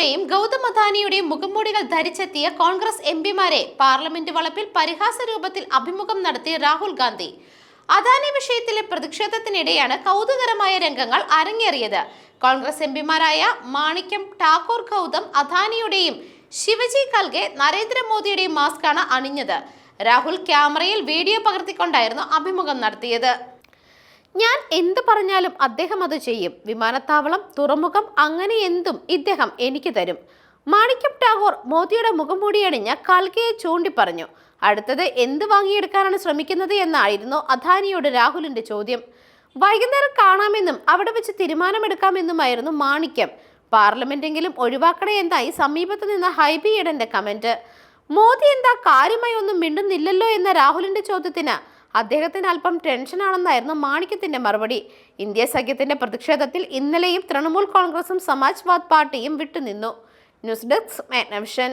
അദാനിയുടെയും Gautam അദാനിയുടെയും മുഖംമൂടികൾ ധരിച്ചെത്തിയ Congress എംപിമാരെ parliament വളപ്പിൽ പരിഹാസ രൂപത്തിൽ അഭിമുഖം നടത്തിയ രാഹുൽ ഗാന്ധി. അദാനി വിഷയത്തിലെ പ്രതിഷേധത്തിനിടെയാണ് കൗതുകരമായ രംഗങ്ങൾ അരങ്ങേറിയത്. കോൺഗ്രസ് എംപിമാരായ മാണിക്യം ഠാക്കൂർ ഗൗതം അദാനിയുടെയും ശിവജി കൽഗെ നരേന്ദ്രമോദിയുടെയും മാസ്കാണ് അണിഞ്ഞത്. രാഹുൽ ക്യാമറയിൽ വീഡിയോ പകർത്തിക്കൊണ്ടായിരുന്നു അഭിമുഖം നടത്തിയത്. ഞാൻ എന്ത് പറഞ്ഞാലും അദ്ദേഹം അത് ചെയ്യും. വിമാനത്താവളം, തുറമുഖം, അങ്ങനെ എന്തും ഇദ്ദേഹം എനിക്ക് തരും. മാണിക്യം ഠാക്കൂർ മോദിയുടെ മുഖംമൂടിയണിഞ്ഞ കൽഗെയെ ചൂണ്ടി പറഞ്ഞു. അടുത്തത് എന്ത് വാങ്ങിയെടുക്കാനാണ് ശ്രമിക്കുന്നത് എന്നായിരുന്നു അദാനിയോട് രാഹുലിന്റെ ചോദ്യം. വൈകുന്നേരം കാണാമെന്നും അവിടെ വെച്ച് തീരുമാനമെടുക്കാമെന്നുമായിരുന്നു മാണിക്യം. പാർലമെന്റെങ്കിലും ഒഴിവാക്കണേ എന്നായി സമീപത്ത് നിന്ന് ഹൈബി ഈഡന്റെ കമന്റ്. മോദി എന്താ കാര്യമായി ഒന്നും മിണ്ടുന്നില്ലല്ലോ എന്ന രാഹുലിന്റെ ചോദ്യത്തിന് അദ്ദേഹത്തിന് അല്പം ടെൻഷനാണെന്നായിരുന്നു മാണിക്യത്തിന്റെ മറുപടി. ഇന്ത്യ സഖ്യത്തിന്റെ പ്രതിഷേധത്തിൽ ഇന്നലെയും തൃണമൂൽ കോൺഗ്രസും സമാജ്വാദ് പാർട്ടിയും വിട്ടുനിന്നു. News desk Magnavision.